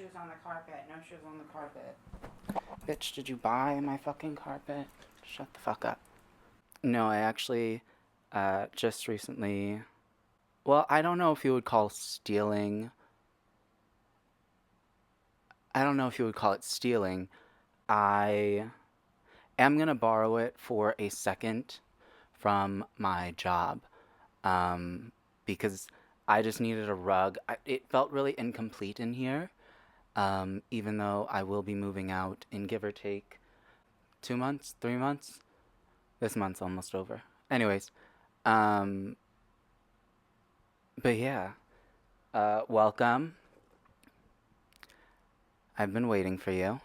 shoes on the carpet. No shoes on the carpet. Bitch, did you buy my fucking carpet? Shut the fuck up. No, I actually just recently. Well, I don't know if you would call stealing. I don't know if you would call it stealing. I am gonna borrow it for a second from my job, um, because I just needed a rug. It felt really incomplete in here, even though I will be moving out in give or take 2 months, 3 months. This month's almost over. Anyways, um, but yeah, welcome. I've been waiting for you.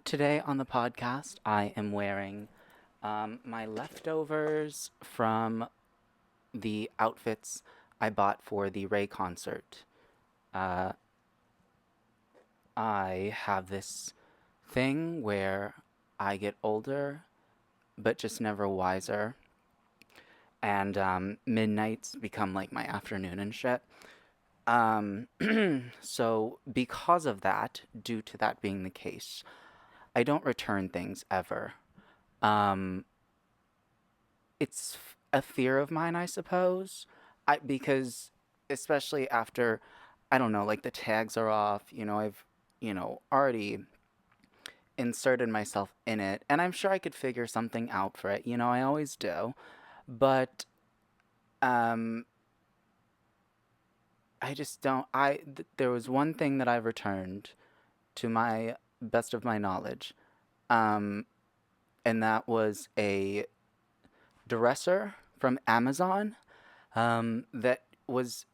Today on the podcast, I am wearing my leftovers from the outfits I bought for the Ray concert. Uh, I have this thing where I get older, but just never wiser, and midnights become like my afternoon and shit. Um, so because of that, due to that being the case, I don't return things ever. Um, it's a fear of mine, I suppose. Because especially after, I don't know, like the tags are off, I've, already inserted myself in it, and I'm sure I could figure something out for it. I always do. But um I just don't there was one thing that I've returned to my best of my knowledge. Um and that was a dresser from Amazon that was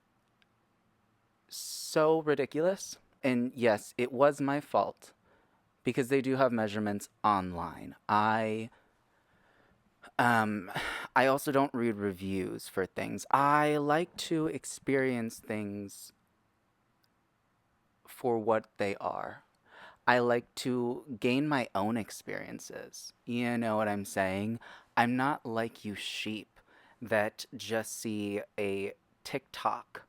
so ridiculous. And yes, it was my fault because they do have measurements online. Um I also don't read reviews for things. I like to experience things for what they are. I like to gain my own experiences. You know what I'm saying? I'm not like you sheep that just see a TikTok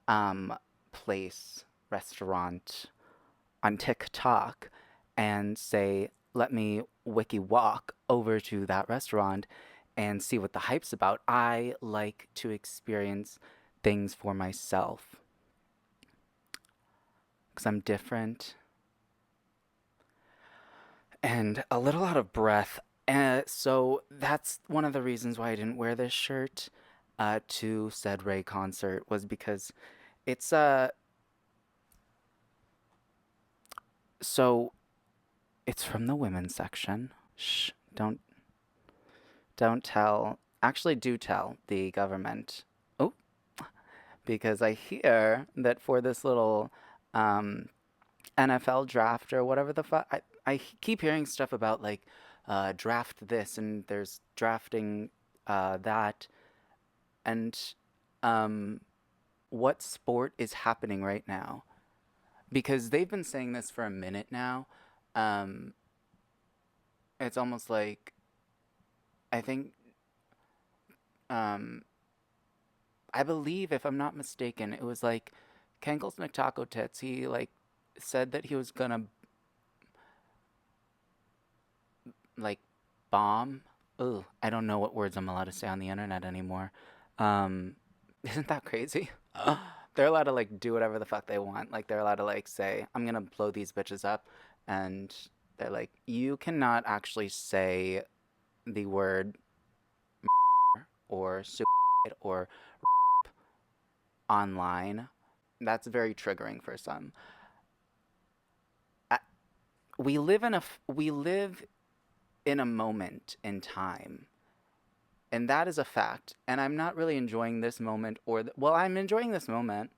um place, restaurant on TikTok and say, let me wiki walk over to that restaurant and see what the hype's about. I like to experience things for myself because I'm different and a little out of breath. So that's one of the reasons why I didn't wear this shirt to said Ray concert was because it's so it's from the women's section. Shh, don't tell. Actually, do tell the government. Oh, because I hear that for this little um, NFL draft or whatever the fuck, I keep hearing stuff about like draft this and there's drafting that and um, what sport is happening right now? Because they've been saying this for a minute now. Um, it's almost like I think um, I believe, if I'm not mistaken, it was like Kenkles McTaco Tits. He like said that he was gonna like bomb. Ugh, I don't know what words I'm allowed to say on the internet anymore. Um, isn't that crazy? They're allowed to like do whatever the fuck they want. Like they're allowed to like say, "I'm gonna blow these bitches up," and they're like, "You cannot actually say the word or suicide or online." That's very triggering for some. I, we live in a moment in time, and that is a fact. And I'm not really enjoying this moment, well, I'm enjoying this moment.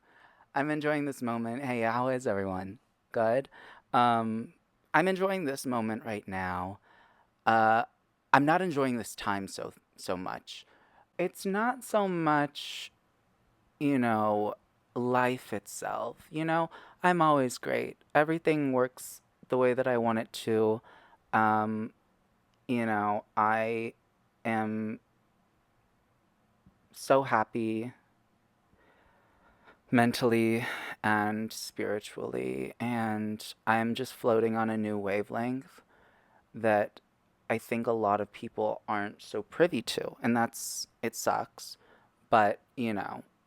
I'm enjoying this moment. Hey, how is everyone? Good. Um, I'm enjoying this moment right now. Uh, I'm not enjoying this time so much. It's not so much, you know, life itself. I'm always great. Everything works the way that I want it to. Um, I am so happy mentally and spiritually, and I'm just floating on a new wavelength that I think a lot of people aren't so privy to, and it sucks, but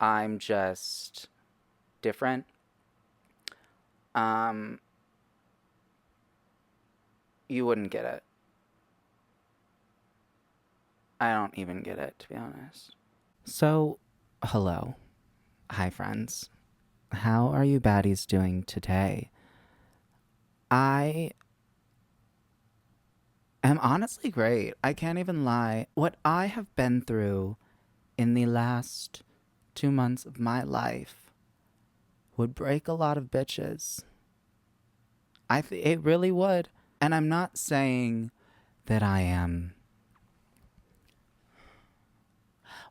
I'm just different. Um, you wouldn't get it. I don't even get it, to be honest. So, hello. Hi, friends. How are you baddies doing today? I am honestly great. I can't even lie. What I have been through in the last 2 months of my life would break a lot of bitches. It really would. And I'm not saying that I am.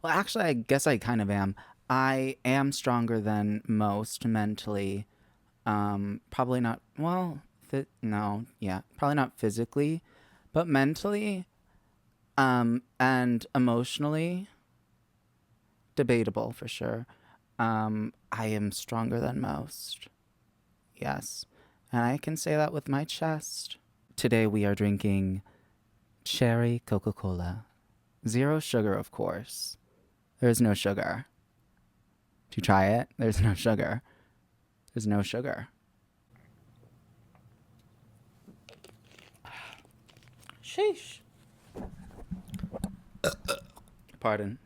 Well, actually, I guess I kind of am. I am stronger than most mentally. Probably not. Well, no, yeah, probably not physically, but mentally, and emotionally, debatable for sure. I am stronger than most. Yes, and I can say that with my chest. Today we are drinking cherry Coca-Cola. Zero sugar, of course. There's no sugar. To try it, there's no sugar. There's no sugar. Sheesh. Pardon.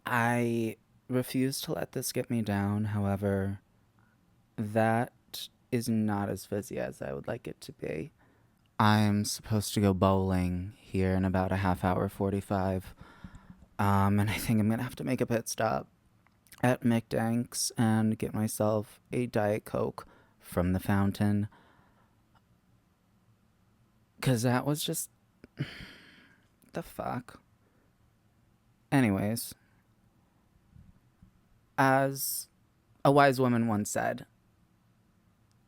I refuse to let this get me down. However, that is not as fizzy as I would like it to be. I'm supposed to go bowling here in about a half hour 45. And I think I'm gonna have to make a pit stop at McDank's and get myself a Diet Coke from the fountain. Cause that was just the fuck. Anyways, as a wise woman once said,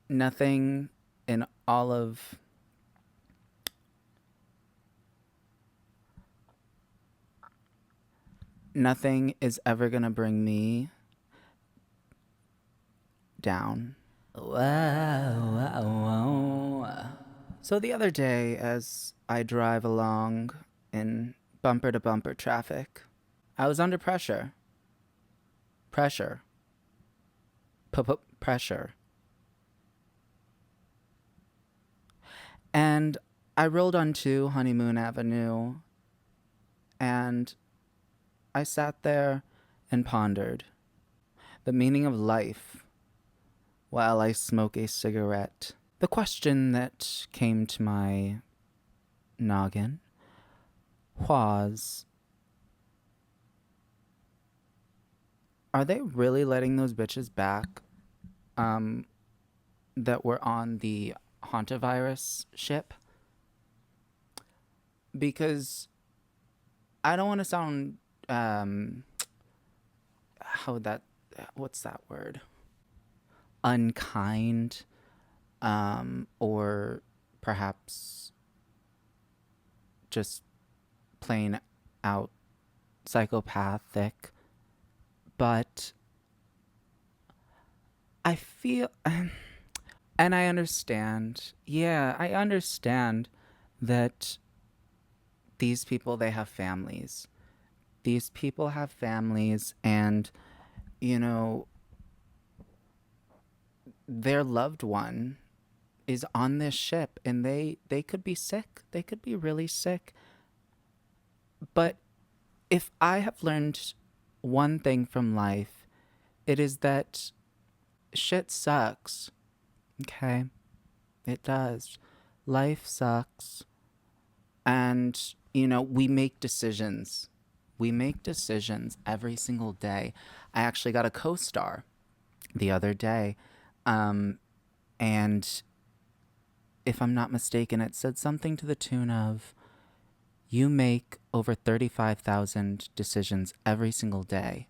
nothing in all of nothing is ever gonna bring me down. Wow, wow, wow. So the other day, as I drive along in bumper to bumper traffic, I was under pressure. Pressure. Pressure. And I rolled onto Honeymoon Avenue and I sat there and pondered the meaning of life while I smoke a cigarette. The question that came to my noggin was, are they really letting those bitches back that were on the hantavirus ship? Because I don't want to sound how that what's that word, unkind, or perhaps just plain out psychopathic, but I feel and I understand. Yeah, I understand that these people, they have families. These people have families, and you know, their loved one is on this ship, and they could be sick. They could be really sick. But if I have learned one thing from life, it is that shit sucks. Okay? It does. Life sucks. And, we make decisions. We make decisions every single day. I actually got a co star the other day. And if I'm not mistaken, it said something to the tune of, you make over 35,000 decisions every single day.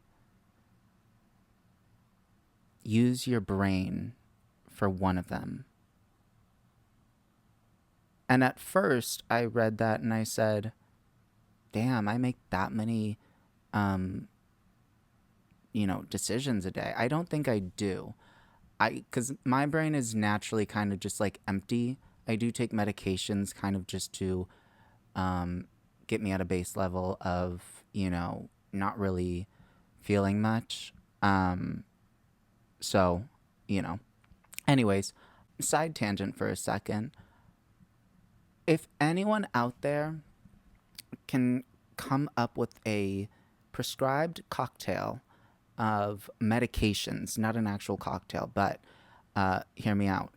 Use your brain for one of them. And at first, I read that and I said, damn, I make that many, um, decisions a day. I don't think I do. Because my brain is naturally kind of just like empty. I do take medications kind of just to um, get me at a base level of, not really feeling much. Um, so, you know, anyways, side tangent for a second. If anyone out there can come up with a prescribed cocktail of medications, not an actual cocktail, but hear me out,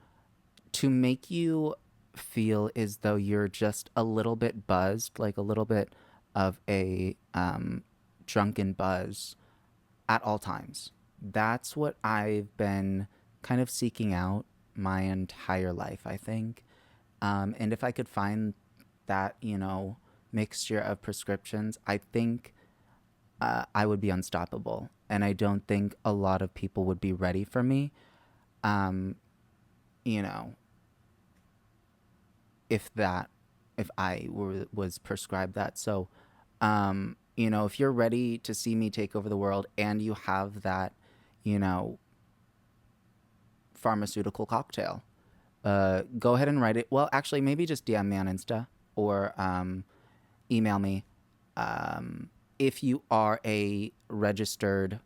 to make you feel as though you're just a little bit buzzed, like a little bit of a drunken buzz at all times. That's what I've been kind of seeking out my entire life, I think. And if I could find that, mixture of prescriptions, I think I would be unstoppable. And I don't think a lot of people would be ready for me, um, you know, if that, if was prescribed that. So, if you're ready to see me take over the world and you have that, you know, pharmaceutical cocktail, go ahead and write it. Well, actually, maybe just DM me on Insta or email me. Um, if you are a registered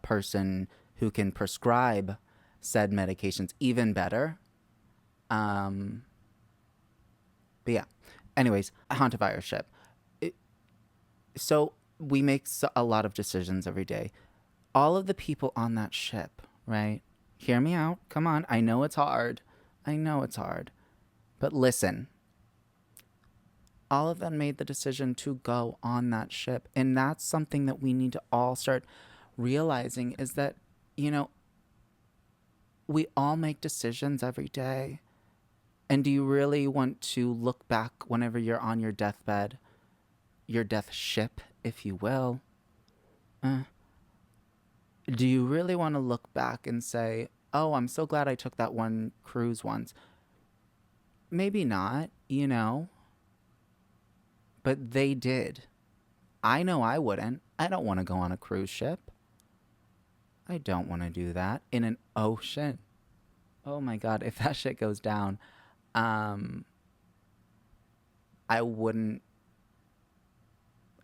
person who can prescribe said medications, even better. Um, but yeah. Anyways, hantavirus ship. It, so we make a lot of decisions every day. All of the people on that ship, right? Hear me out. Come on. I know it's hard. I know it's hard. But listen, all of them made the decision to go on that ship. And that's something that we need to all start realizing is that, you know, we all make decisions every day. And do you really want to look back whenever you're on your deathbed, your death ship, if you will? Uh, do you really want to look back and say, oh, I'm so glad I took that one cruise once? Maybe not, but they did. I know I wouldn't. I don't want to go on a cruise ship. I don't want to do that in an ocean. Oh my God, if that shit goes down, um, I wouldn't,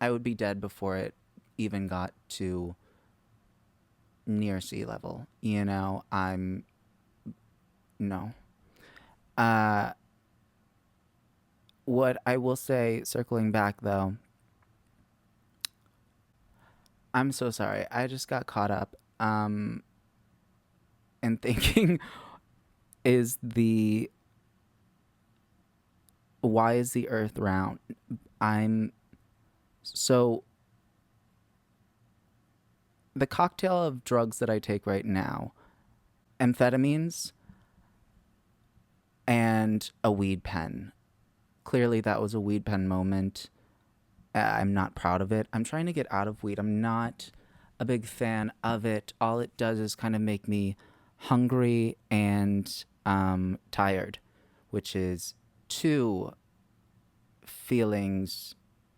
I would be dead before it even got to near sea level. No. Uh, what I will say, circling back though, I'm so sorry. I just got caught up in thinking is the why is the earth round? I'm so the cocktail of drugs that I take right now, amphetamines and a weed pen. Clearly that was a weed pen moment. I'm not proud of it. I'm trying to get out of weed. I'm not a big fan of it. All it does is kind of make me hungry and tired, which is two feelings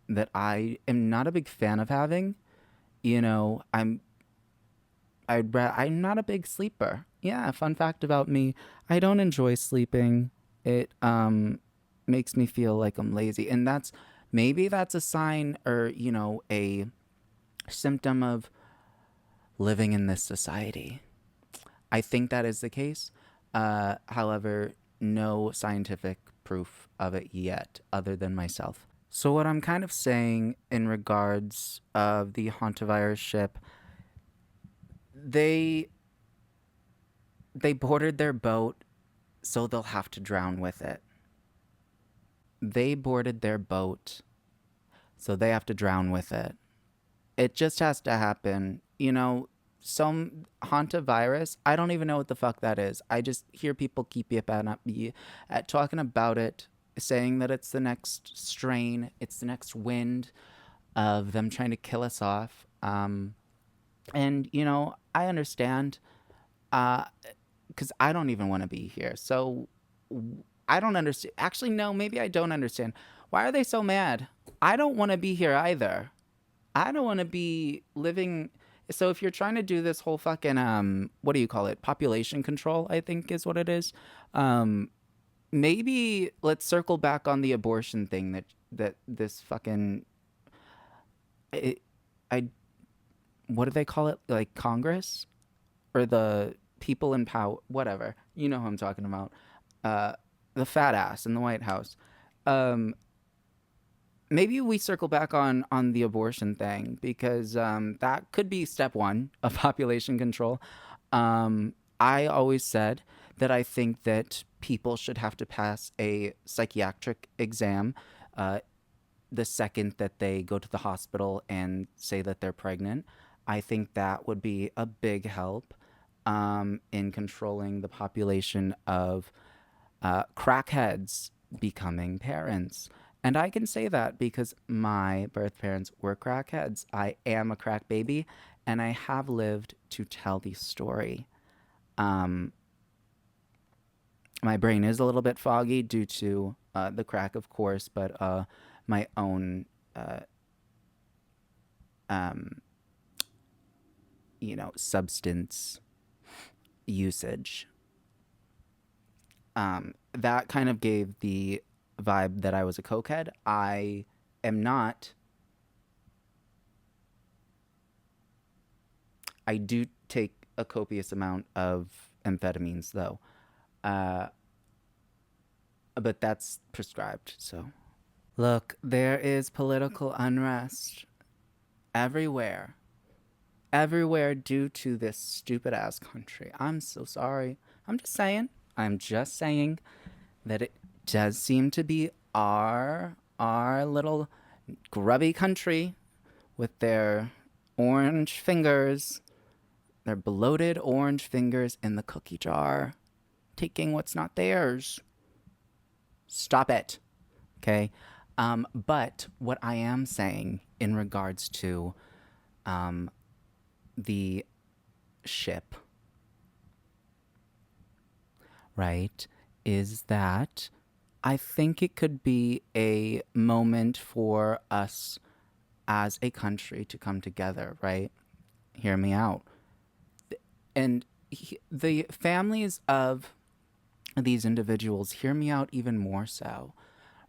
that I am not a big fan of having. You know, I'm not a big sleeper. Yeah, fun fact about me, I don't enjoy sleeping. It makes me feel like I'm lazy, and maybe that's a sign or, a symptom of living in this society. I think that is the case. However, no scientific proof of it yet other than myself. So what I'm kind of saying in regards of the hantavirus ship, they they boarded their boat so they'll have to drown with it. They boarded their boat so they have to drown with it. It just has to happen. Some hantavirus, I don't even know what the fuck that is. I just hear people keep at talking about it, saying that it's the next strain, it's the next wind of them trying to kill us off. And I understand, because I don't even want to be here. So I don't understand. Actually, no, maybe I don't understand. Why are they so mad? I don't want to be here either. I don't want to be living. So if you're trying to do this whole fucking what do you call it? Population control, I think is what it is. Um, maybe let's circle back on the abortion thing that this fucking it, I what do they call it? Like Congress or the people in power, whatever. You know who I'm talking about. Uh, the fat ass in the White House. Um, maybe we circle back on the abortion thing because that could be step one of population control. I always said that I think that people should have to pass a psychiatric exam uh, the second that they go to the hospital and say that they're pregnant. I think that would be a big help in controlling the population of crackheads becoming parents. And I can say that because my birth parents were crackheads. I am a crack baby, and I have lived to tell the story. Um, my brain is a little bit foggy due to the crack, of course, but my own, uh, um, substance usage. That kind of gave the vibe that I was a cokehead. I am not. I do take a copious amount of amphetamines, though, uh, but that's prescribed. So, look, there is political unrest everywhere, everywhere due to this stupid ass country. I'm so sorry. I'm just saying. I'm just saying that it does seem to be our little grubby country with their orange fingers, their bloated orange fingers in the cookie jar, taking what's not theirs. Stop it. Okay. But what I am saying in regards to um, the ship, right, is that I think it could be a moment for us as a country to come together, right? Hear me out. And the families of these individuals hear me out even more so,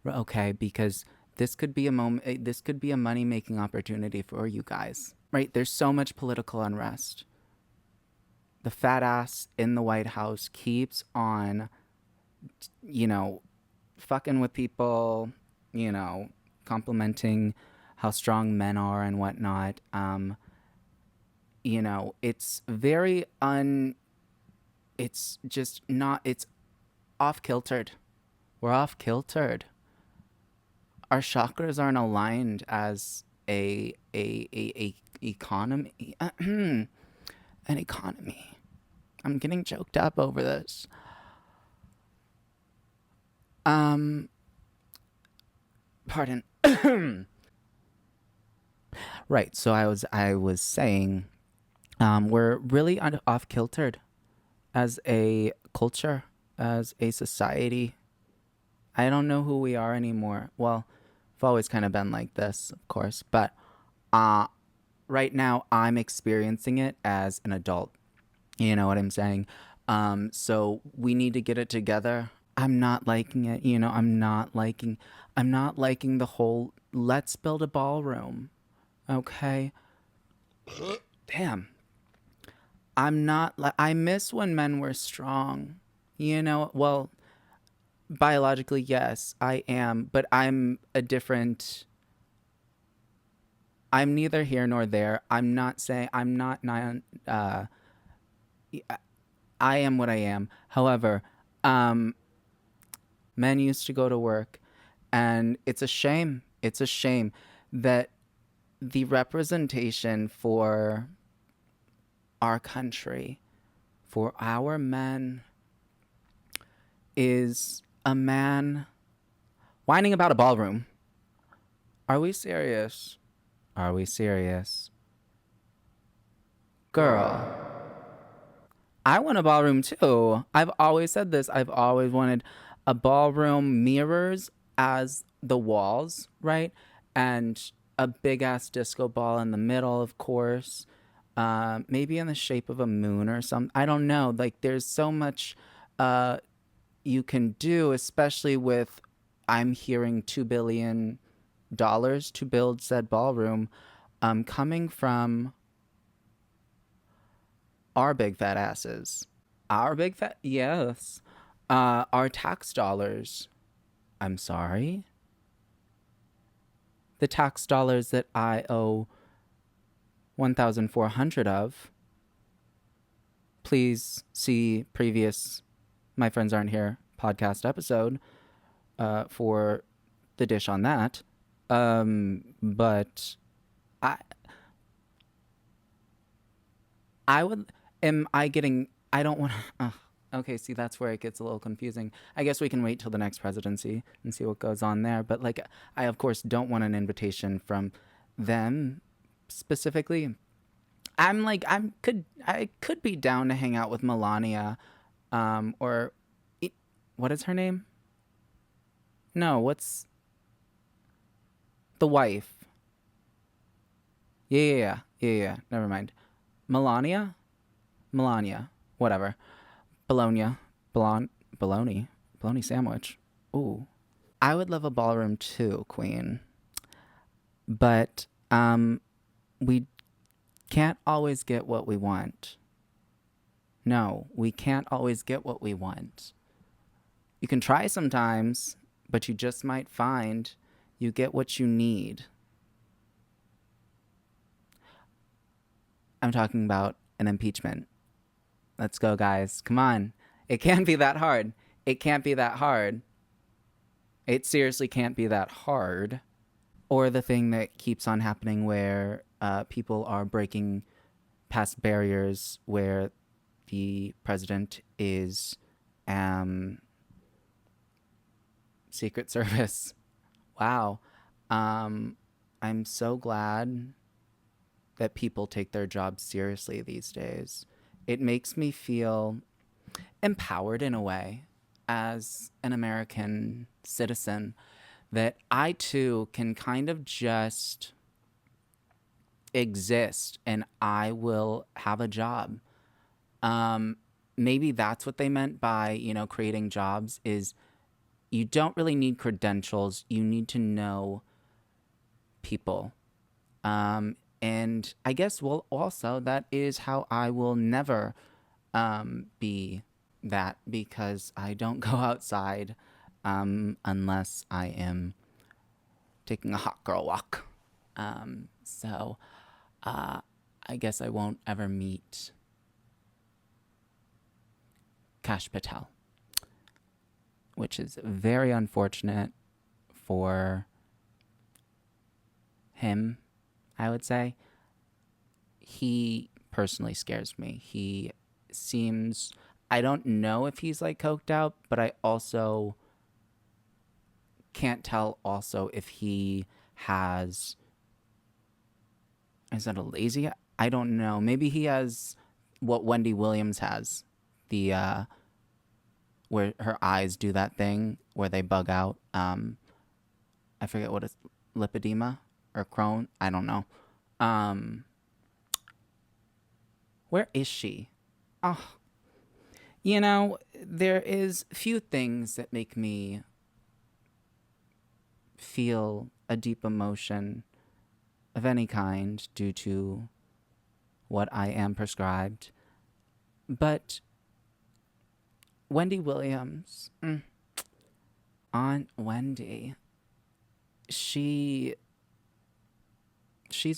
okay? Because this could be a moment, this could be a money making opportunity for you guys, right? There's so much political unrest. The fat ass in the White House keeps on, you know, fucking with people, you know, complimenting how strong men are and whatnot. It's very it's just not, it's off kiltered. We're off kiltered. Our chakras aren't aligned as a economy, an economy. I'm getting choked up over this. Um, Pardon. Right. So I was saying, we're really off kiltered as a culture, as a society. I don't know who we are anymore. Well, I've always kind of been like this, of course, but uh, right now I'm experiencing it as an adult. You know what I'm saying? So we need to get it together. I'm not liking it. I'm not liking the whole let's build a ballroom. Okay. Damn. I miss when men were strong. Well, biologically, yes, I am, but I'm neither here nor there. I'm not saying I'm not I am what I am. However, um men used to go to work, and it's a shame. It's a shame that the representation for our country, for our men, is a man whining about a ballroom. Are we serious? Are we serious? Girl, I want a ballroom too. I've always said this. I've always wanted a ballroom mirrors as the walls, right? And a big ass disco ball in the middle, of course. Maybe in the shape of a moon or something. I don't know. Like, there's so much uh, you can do, especially with I'm hearing $2 billion to build said ballroom, coming from our big fat asses. Our big fat, yes. Our tax dollars. I'm sorry. The tax dollars that I owe 1,400 of. Please see previous My Friends Aren't Here podcast episode for the dish on that. But I I would am I getting I don't want to okay, see that's where it gets a little confusing. I guess we can wait till the next presidency and see what goes on there, but like I of course don't want an invitation from them specifically. I could be down to hang out with Melania or what is her name? No, what's the wife? Yeah. Never mind. Melania? Melania. Whatever. Bologna. Bologna. Bologna sandwich. Ooh. I would love a ballroom too, Queen. But we can't always get what we want. No, we can't always get what we want. You can try sometimes, but you just might find you get what you need. I'm talking about an impeachment. Let's go, guys. Come on. It can't be that hard. It can't be that hard. It seriously can't be that hard. Or the thing that keeps on happening where people are breaking past barriers where the president is Secret Service. Wow. I'm so glad that people take their jobs seriously these days. It makes me feel empowered in a way as an American citizen that I too can kind of just exist and I will have a job. Maybe that's what they meant by, creating jobs is you don't really need credentials. You need to know people. And I guess, well, also, that is how I will never be that because I don't go outside unless I am taking a hot girl walk. So I guess I won't ever meet Kash Patel, which is very unfortunate for him, I would say. He personally scares me. He seems, I don't know if he's like coked out, but I also can't tell also if he has, is that a lazy? I don't know. Maybe he has what Wendy Williams has, the where her eyes do that thing where they bug out. I forget what it's, lipedema or Crohn. I don't know. Where is she? Oh, there is few things that make me feel a deep emotion of any kind due to what I am prescribed. But Wendy Williams, Aunt Wendy, she's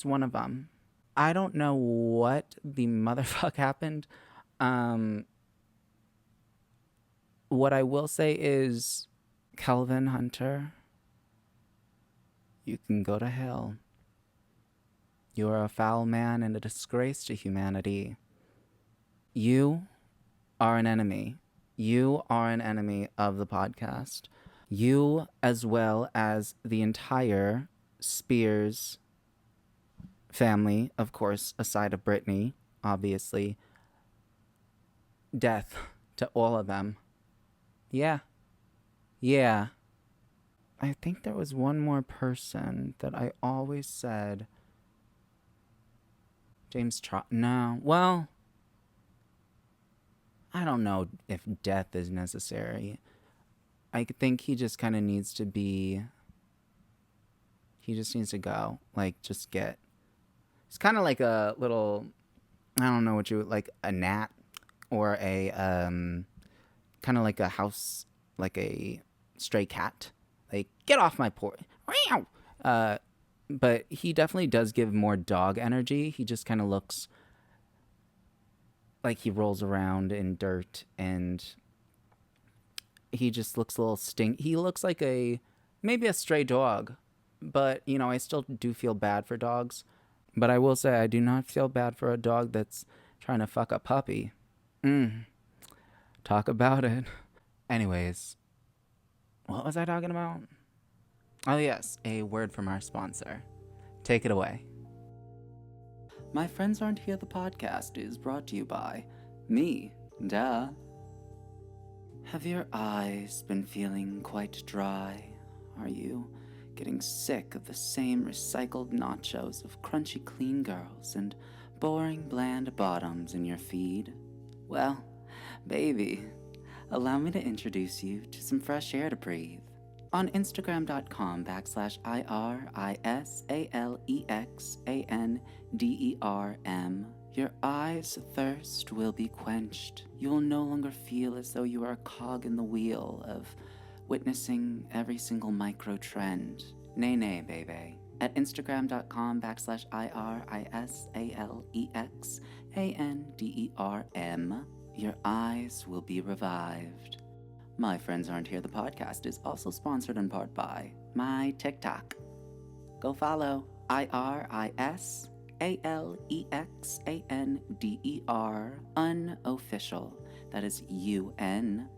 one of them. I don't know what the motherfuck happened. What I will say is, Calvin Hunter, you can go to hell. You are a foul man and a disgrace to humanity. You are an enemy. You are an enemy of the podcast. You, as well as the entire Spears family, of course, aside of Britney, obviously. Death to all of them. Yeah. Yeah, I think there was one more person that I always said James Trot. No, well, I don't know if death is necessary. I think he just kind of needs to be. He just needs to go. Like, just get. It's kind of like a little. I don't know what you would like, a gnat or a kind of like a house, like a stray cat. Like, get off my porch. Uh, but he definitely does give more dog energy. He just kind of looks like he rolls around in dirt, and he just looks a little stink. He looks like a maybe a stray dog, but I still do feel bad for dogs. But I will say I do not feel bad for a dog that's trying to fuck a puppy. Mm, talk about it. Anyways, what was I talking about? Oh yes, a word from our sponsor. Take it away. My Friends Aren't Here, the podcast is brought to you by me, duh. Have your eyes been feeling quite dry? Are you getting sick of the same recycled nachos of crunchy clean girls and boring bland bottoms in your feed? Well, baby, allow me to introduce you to some fresh air to breathe. On Instagram.com/IRISALEXANDERM, your eyes' thirst will be quenched. You will no longer feel as though you are a cog in the wheel of witnessing every single micro trend. Nay, nay, baby. At Instagram.com/IRISALEXANDERM, your eyes will be revived. My Friends Aren't Here, the podcast is also sponsored in part by my TikTok. Go follow IRISALEXANDER unofficial. That is UNOFFICIAL.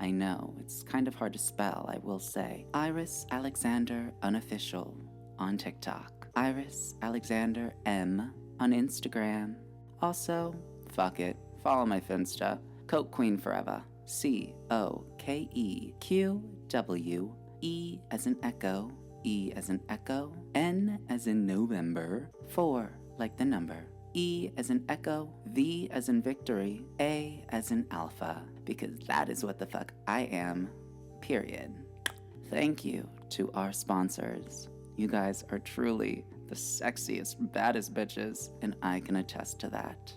I know, it's kind of hard to spell, I will say. Iris Alexander unofficial on TikTok. Iris Alexander M on Instagram. Also, fuck it, follow my Finsta. Coke Queen Forever. COKEQWE as in echo, E as in echo, N as in November, 4 like the number, E as in echo, V as in victory, A as in alpha, because that is what the fuck I am, period. Thank you to our sponsors. You guys are truly the sexiest, baddest bitches, and I can attest to that.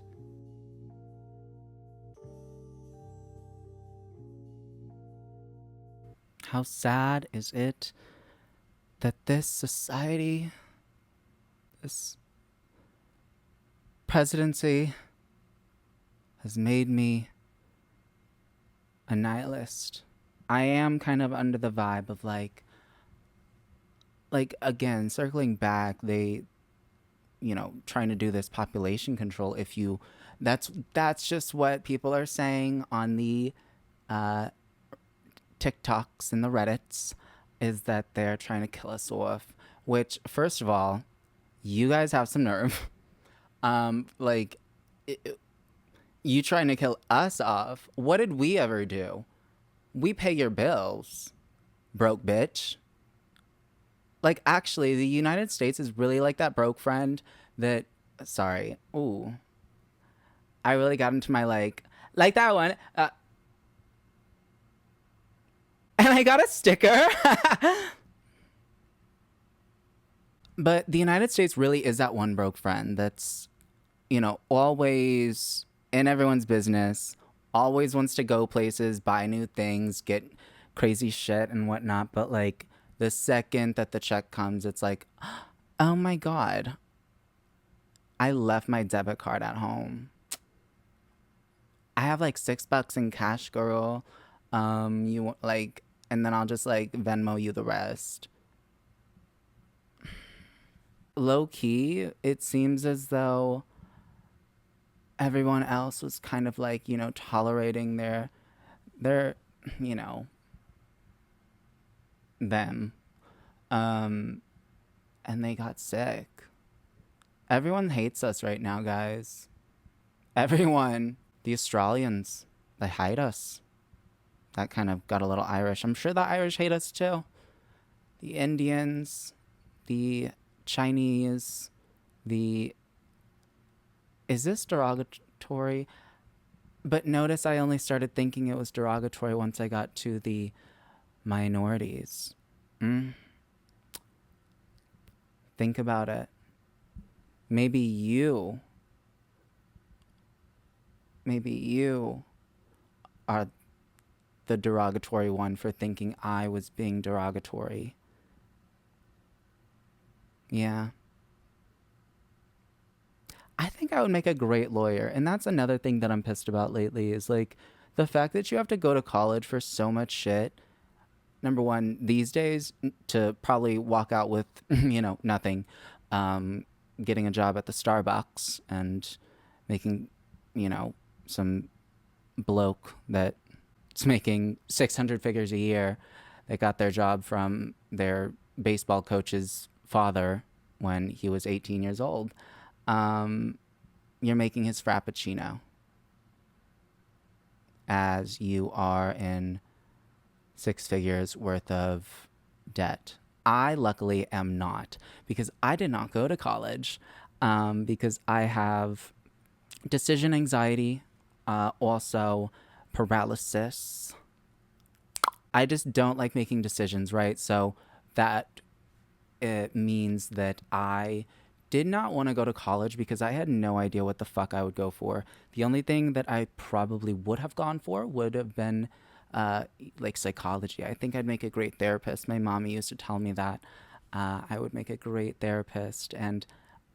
How sad is it that this society, this presidency, has made me a nihilist? I am kind of under the vibe of again, circling back, they, trying to do this population control. If you, that's just what people are saying on the uh, TikToks and the Reddits, is that they're trying to kill us off. Which, first of all, you guys have some nerve. Like, you trying to kill us off? What did we ever do? We pay your bills, broke bitch. Like, actually, the United States is really like that broke friend that. Sorry. Ooh. I really got into my like that one. And I got a sticker. But the United States really is that one broke friend that's, always in everyone's business, always wants to go places, buy new things, get crazy shit and whatnot. But like the second that the check comes, it's like, oh my God, I left my debit card at home. I have like $6 in cash, girl. You like, and then I'll just like Venmo you the rest. Low key, it seems as though everyone else was kind of like, tolerating their, you know, them. Um, and they got sick. Everyone hates us right now, guys. Everyone. The Australians. They hate us. That kind of got a little Irish. I'm sure the Irish hate us too. The Indians, the Chinese, the. Is this derogatory? But notice I only started thinking it was derogatory once I got to the minorities. Mm? Think about it. Maybe you, maybe you are the derogatory one for thinking I was being derogatory. Yeah. I think I would make a great lawyer. And that's another thing that I'm pissed about lately is like the fact that you have to go to college for so much shit. Number one, these days, to probably walk out with, nothing, um, getting a job at the Starbucks and making, you know, some bloke that's making 600 figures a year that got their job from their baseball coach's father when he was 18 years old. Um, you're making his frappuccino as you are in six figures worth of debt. I luckily am not because I did not go to college because I have decision anxiety, also paralysis. I just don't like making decisions, right? So that it means that I did not want to go to college because I had no idea what the fuck I would go for. The only thing that I probably would have gone for would have been uh, like psychology. I think I'd make a great therapist. My mommy used to tell me that I would make a great therapist, and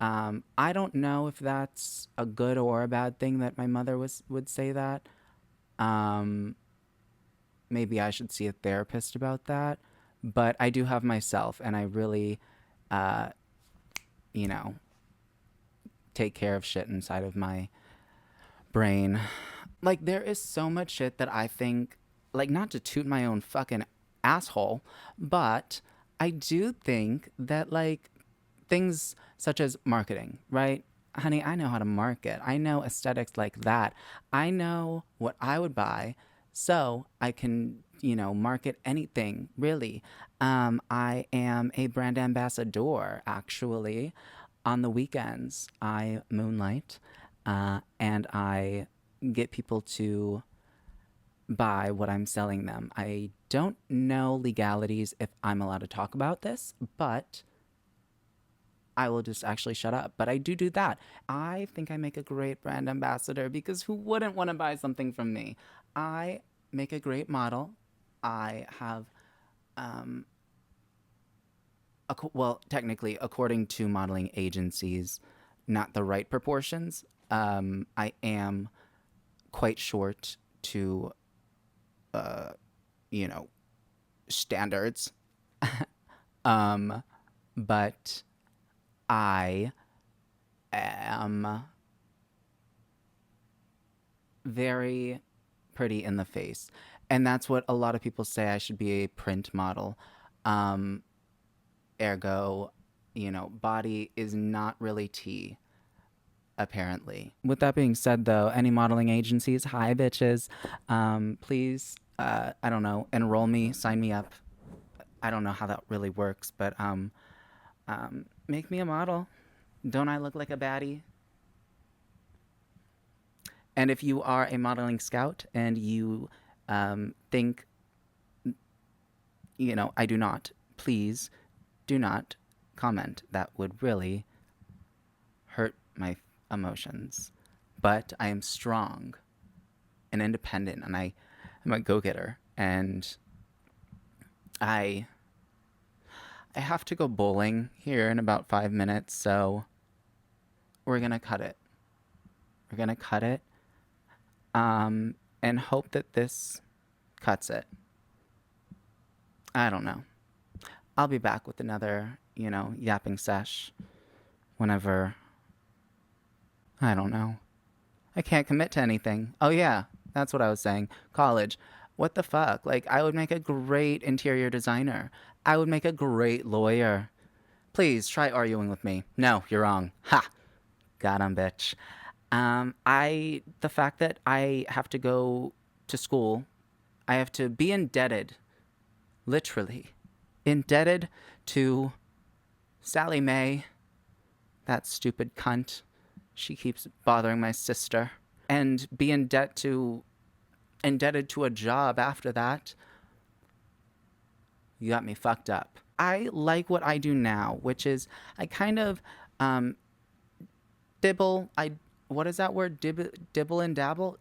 I don't know if that's a good or a bad thing that my mother was would say that. Um, maybe I should see a therapist about that. But I do have myself, and I really, uh, you know, take care of shit inside of my brain. Like, there is so much shit that I think, like, not to toot my own fucking asshole, but I do think that, like, things such as marketing, right? Honey, I know how to market. I know aesthetics like that. I know what I would buy so I can, market anything, really. I am a brand ambassador, actually. On the weekends, I moonlight and I get people to buy what I'm selling them. I don't know legalities if I'm allowed to talk about this, but I will just actually shut up. But I do that. I think I make a great brand ambassador because who wouldn't want to buy something from me? I make a great model. I have, um, well, technically, according to modeling agencies, not the right proportions. I am quite short to, uh, you know, standards. Um, but I am very pretty in the face. And that's what a lot of people say I should be a print model. Um, ergo, body is not really tea, apparently. With that being said, though, any modeling agencies, hi, bitches. Please, I don't know, enroll me, sign me up. I don't know how that really works, but make me a model. Don't I look like a baddie? And if you are a modeling scout and you think, I do not, please do not comment. That would really hurt my emotions. But I am strong and independent, and I'm a go getter. And I, I have to go bowling here in about 5 minutes, so we're gonna cut it. We're gonna cut it and hope that this cuts it. I don't know. I'll be back with another, yapping sesh whenever. I don't know. I can't commit to anything. Oh, yeah, that's what I was saying. College. What the fuck? Like, I would make a great interior designer. I would make a great lawyer. Please try arguing with me. No, you're wrong. Ha! Got him, bitch. The fact that I have to go to school. I have to be indebted, literally, indebted to Sally Mae, that stupid cunt. She keeps bothering my sister. And be indebted to a job after that. You got me fucked up. I like what I do now, which is I kind of dibble. What is that word? Dibble and dabble.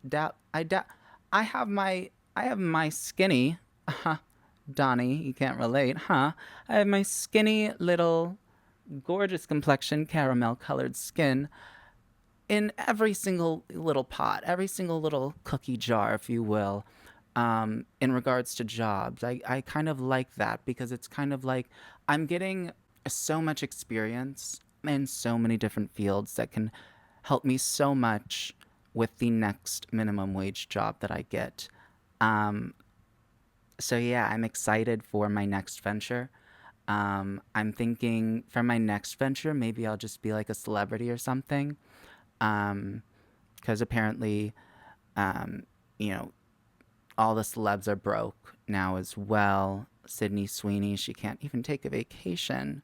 I have my skinny. Donnie, you can't relate, huh? I have my skinny little gorgeous complexion, caramel colored skin in every single little pot, every single little cookie jar, if you will, in regards to jobs. I kind of like that because it's kind of like I'm getting so much experience in so many different fields that can help me so much with the next minimum wage job that I get. Um, so yeah, I'm excited for my next venture. I'm thinking for my next venture, maybe I'll just be like a celebrity or something. Because apparently, um, you know, all the celebs are broke now as well. Sydney Sweeney, she can't even take a vacation.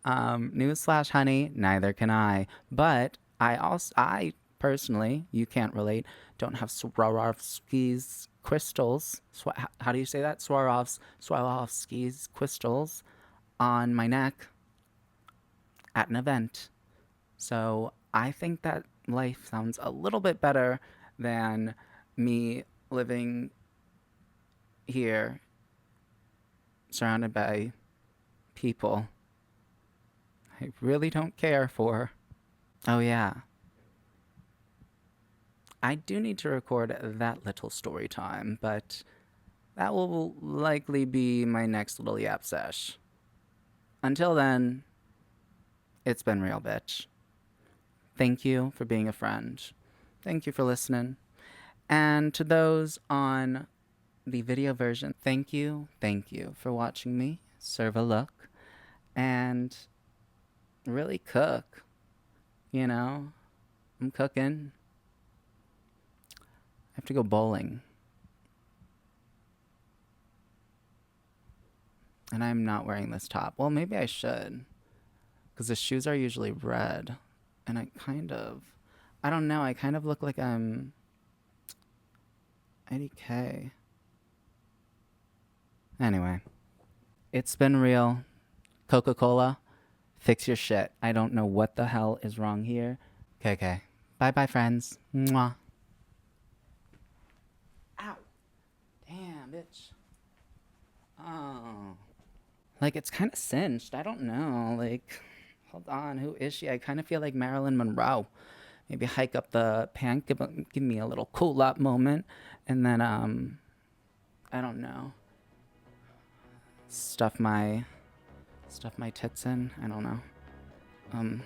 Newsflash, honey, neither can I. But I personally, you can't relate, don't have Swarovski's crystals. How do you say that? Swarovski's crystals on my neck at an event. So I think that life sounds a little bit better than me living here surrounded by people I really don't care for. Oh, yeah. I do need to record that little story time, but that will likely be my next little yap sesh. Until then, it's been real, bitch. Thank you for being a friend. Thank you for listening. And to those on the video version, thank you for watching me serve a look and really cook. You know, I'm cooking. I have to go bowling. And I'm not wearing this top. Well, maybe I should. Because the shoes are usually red. And I don't know, I kind of look like I'm Eddie K. Anyway, it's been real. Coca-Cola, fix your shit. I don't know what the hell is wrong here. Okay. Bye-bye, friends. Mwah. Ow. Damn, bitch. Oh. Like, it's kind of cinched. I don't know. Like, hold on. Who is she? I kind of feel like Marilyn Monroe. Maybe hike up the pant, give me a little cool up moment. And then, I don't know. Stuff my tits in. I don't know.